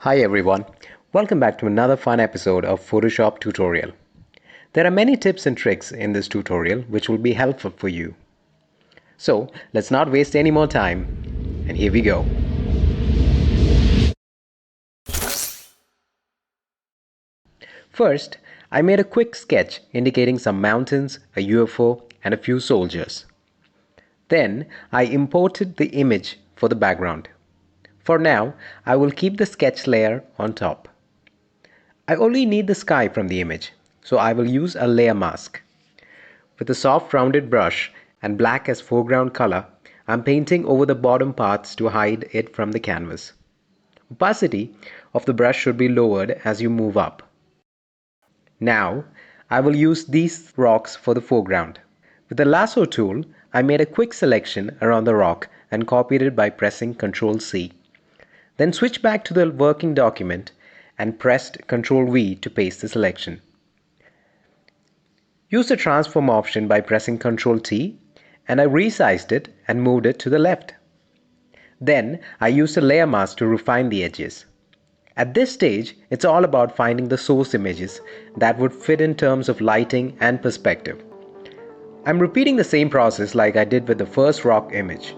Hi everyone, welcome back to another fun episode of Photoshop tutorial. There are many tips and tricks in this tutorial which will be helpful for you. So let's not waste any more time, and here we go. First, I made a quick sketch indicating some mountains, a UFO, and a few soldiers. Then I imported the image for the background. For now, I will keep the sketch layer on top. I only need the sky from the image, so I will use a layer mask. With a soft rounded brush and black as foreground color, I'm painting over the bottom parts to hide it from the canvas. Opacity of the brush should be lowered as you move up. Now, I will use these rocks for the foreground. With the lasso tool, I made a quick selection around the rock and copied it by pressing Ctrl+C. Then switch back to the working document and pressed Ctrl+V to paste the selection. Use the transform option by pressing Ctrl+T, and I resized it and moved it to the left. Then I used a layer mask to refine the edges. At this stage, it's all about finding the source images that would fit in terms of lighting and perspective. I'm repeating the same process like I did with the first rock image.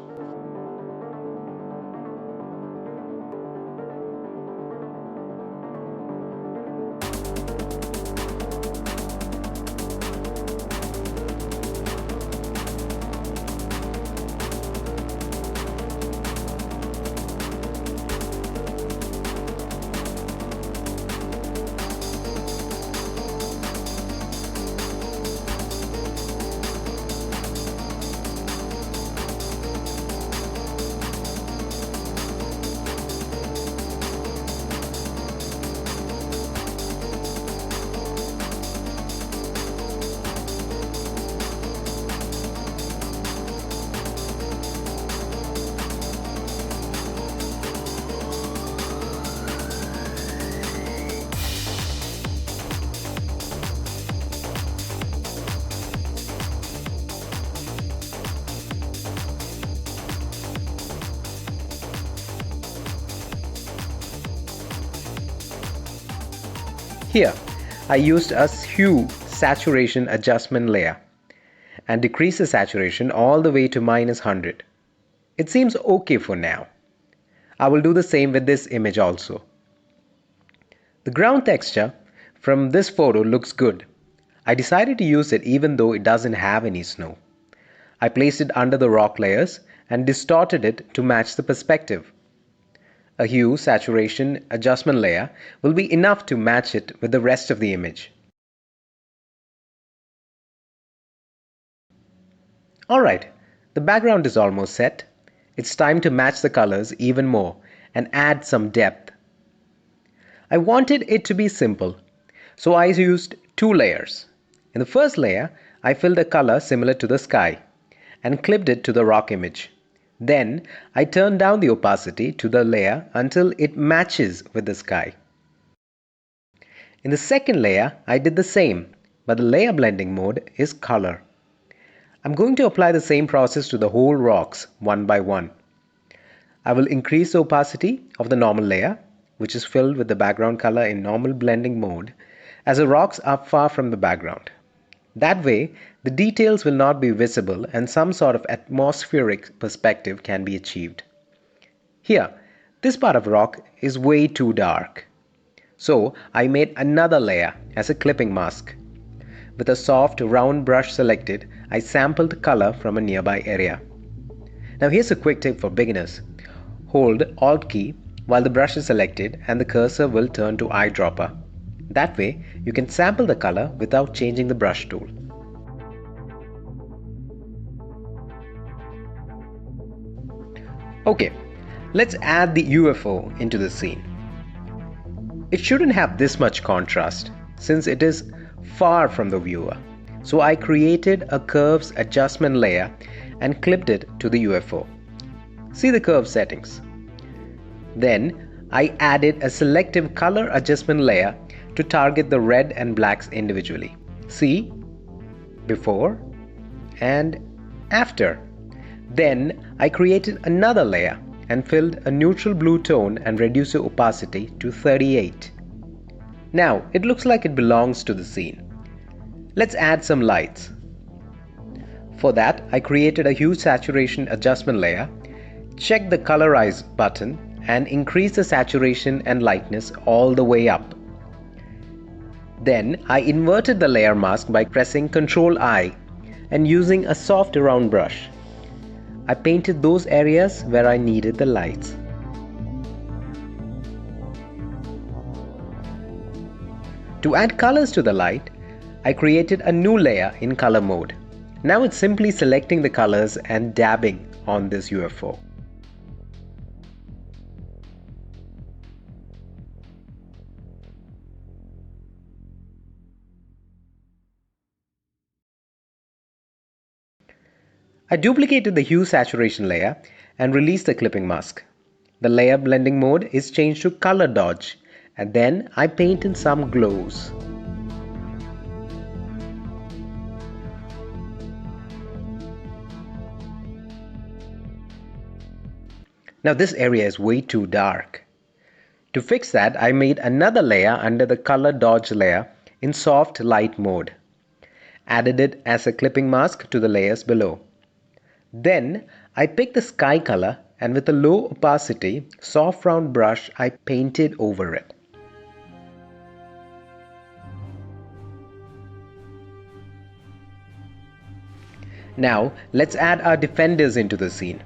Here, I used a hue saturation adjustment layer and decreased the saturation all the way to -100. It seems okay for now. I will do the same with this image also. The ground texture from this photo looks good. I decided to use it even though it doesn't have any snow. I placed it under the rock layers and distorted it to match the perspective. A hue saturation adjustment layer will be enough to match it with the rest of the image. Alright, the background is almost set. It's time to match the colors even more and add some depth. I wanted it to be simple, so I used two layers. In the first layer, I filled a color similar to the sky and clipped it to the rock image. Then I turned down the opacity to the layer until it matches with the sky. In the second layer, I did the same, but the layer blending mode is color. I'm going to apply the same process to the whole rocks one by one. I will increase the opacity of the normal layer, which is filled with the background color in normal blending mode, as the rocks are far from the background. That way, the details will not be visible and some sort of atmospheric perspective can be achieved. Here, this part of rock is way too dark. So, I made another layer as a clipping mask. With a soft, round brush selected, I sampled color from a nearby area. Now here's a quick tip for beginners. Hold Alt key while the brush is selected and the cursor will turn to eyedropper. That way, you can sample the color without changing the brush tool. Okay, let's add the UFO into the scene. It shouldn't have this much contrast since it is far from the viewer. So I created a curves adjustment layer and clipped it to the UFO. See the curve settings. Then I added a selective color adjustment layer to target the red and blacks individually. See, before and after. Then I created another layer and filled a neutral blue tone and reduced the opacity to 38. Now it looks like it belongs to the scene. Let's add some lights. For that, I created a hue saturation adjustment layer, checked the colorize button and increased the saturation and lightness all the way up. Then I inverted the layer mask by pressing Ctrl I and using a soft round brush. I painted those areas where I needed the lights. To add colors to the light, I created a new layer in color mode. Now it's simply selecting the colors and dabbing on this UFO. I duplicated the hue saturation layer and released the clipping mask. The layer blending mode is changed to color dodge, and then I paint in some glows. Now this area is way too dark. To fix that, I made another layer under the color dodge layer in soft light mode. Added it as a clipping mask to the layers below. Then I picked the sky color and with a low opacity, soft round brush I painted over it. Now let's add our defenders into the scene.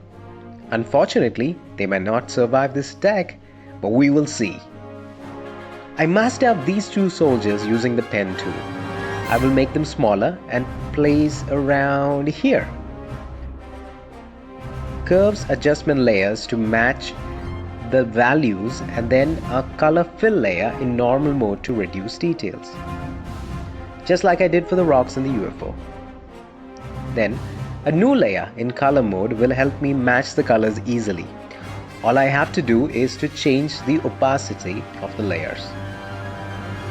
Unfortunately, they may not survive this attack, but we will see. I masked out these two soldiers using the pen tool. I will make them smaller and place around here. Curves adjustment layers to match the values and then a color fill layer in normal mode to reduce details. Just like I did for the rocks in the UFO. Then a new layer in color mode will help me match the colors easily. All I have to do is to change the opacity of the layers.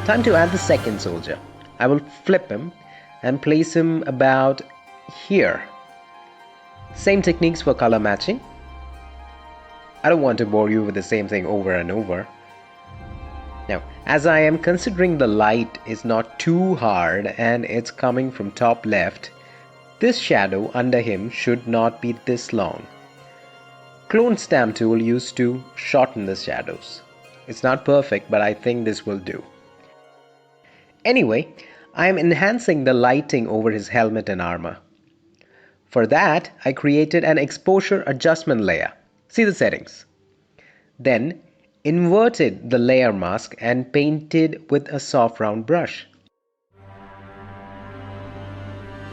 Time to add the second soldier. I will flip him and place him about here. Same techniques for color matching. I don't want to bore you with the same thing over and over. Now, as I am considering the light is not too hard and it's coming from top left, this shadow under him should not be this long. Clone stamp tool used to shorten the shadows. It's not perfect, but I think this will do. Anyway, I am enhancing the lighting over his helmet and armor. For that, I created an exposure adjustment layer. See the settings. Then, inverted the layer mask and painted with a soft round brush.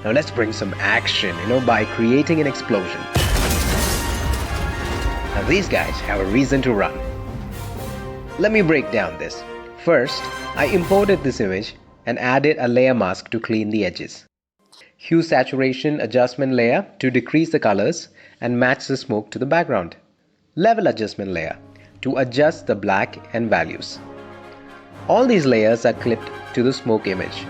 Now let's bring some action, by creating an explosion. Now these guys have a reason to run. Let me break down this. First, I imported this image and added a layer mask to clean the edges. Hue saturation adjustment layer to decrease the colors and match the smoke to the background. Level adjustment layer to adjust the black and values. All these layers are clipped to the smoke image.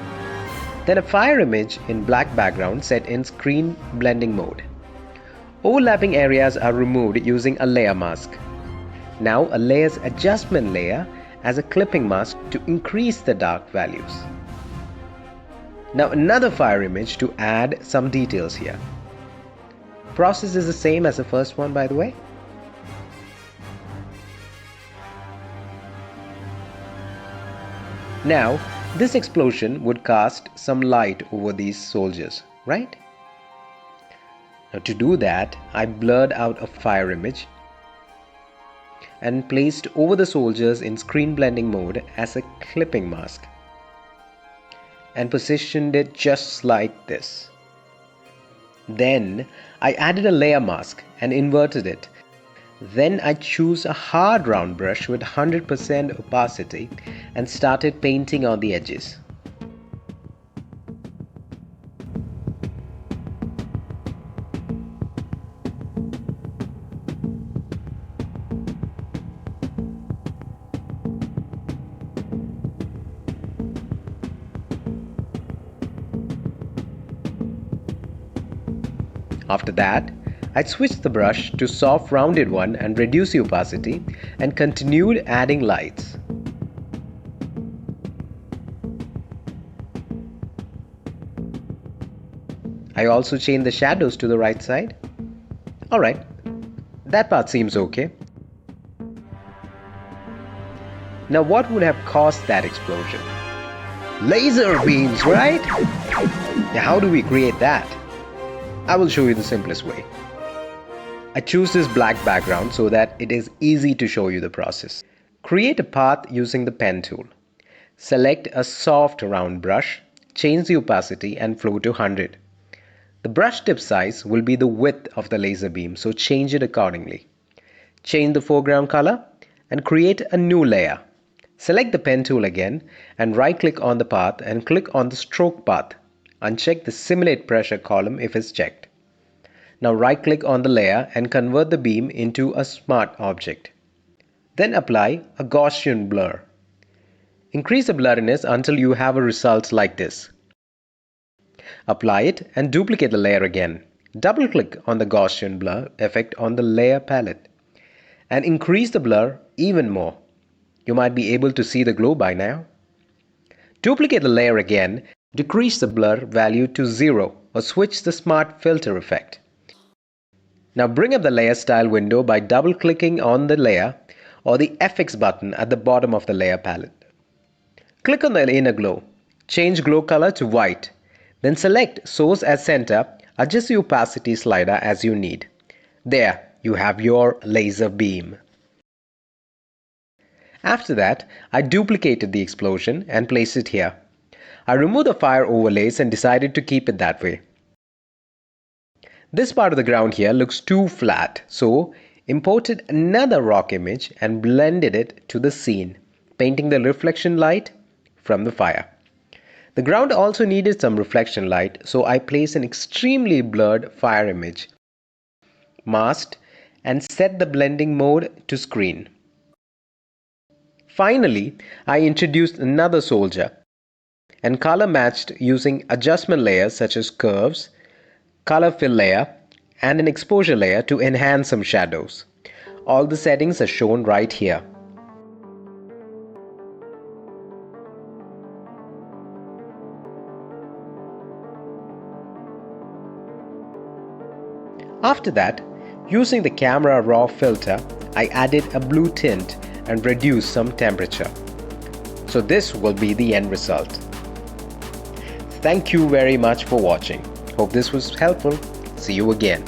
Then a fire image in black background set in screen blending mode. Overlapping areas are removed using a layer mask. Now a layers adjustment layer as a clipping mask to increase the dark values. Now another fire image to add some details here. Process is the same as the first one, by the way. Now this explosion would cast some light over these soldiers, right? Now to do that, I blurred out a fire image and placed over the soldiers in screen blending mode as a clipping mask and positioned it just like this. Then I added a layer mask and inverted it. Then I choose a hard round brush with 100% opacity and started painting on the edges. After that, I switched the brush to soft rounded one and reduced the opacity and continued adding lights. I also changed the shadows to the right side. Alright, that part seems okay. Now what would have caused that explosion? Laser beams, right? Now how do we create that? I will show you the simplest way. I choose this black background so that it is easy to show you the process. Create a path using the pen tool. Select a soft round brush, change the opacity and flow to 100. The brush tip size will be the width of the laser beam, so change it accordingly. Change the foreground color and create a new layer. Select the pen tool again and right-click on the path and click on the stroke path. Uncheck the simulate pressure column if it's checked. Now right-click on the layer and convert the beam into a smart object. Then apply a Gaussian blur. Increase the blurriness until you have a result like this. Apply it and duplicate the layer again. Double-click on the Gaussian blur effect on the layer palette and increase the blur even more. You might be able to see the glow by now. Duplicate the layer again, decrease the blur value to 0 or switch the smart filter effect. Now bring up the layer style window by double-clicking on the layer or the FX button at the bottom of the layer palette. Click on the inner glow. Change glow color to white. Then select source as center, adjust the opacity slider as you need. There, you have your laser beam. After that, I duplicated the explosion and placed it here. I removed the fire overlays and decided to keep it that way. This part of the ground here looks too flat, so imported another rock image and blended it to the scene, painting the reflection light from the fire. The ground also needed some reflection light, so I placed an extremely blurred fire image, masked, and set the blending mode to screen. Finally, I introduced another soldier and color matched using adjustment layers such as curves, color fill layer, and an exposure layer to enhance some shadows. All the settings are shown right here. After that, using the camera raw filter, I added a blue tint and reduced some temperature. So this will be the end result. Thank you very much for watching. Hope this was helpful. See you again.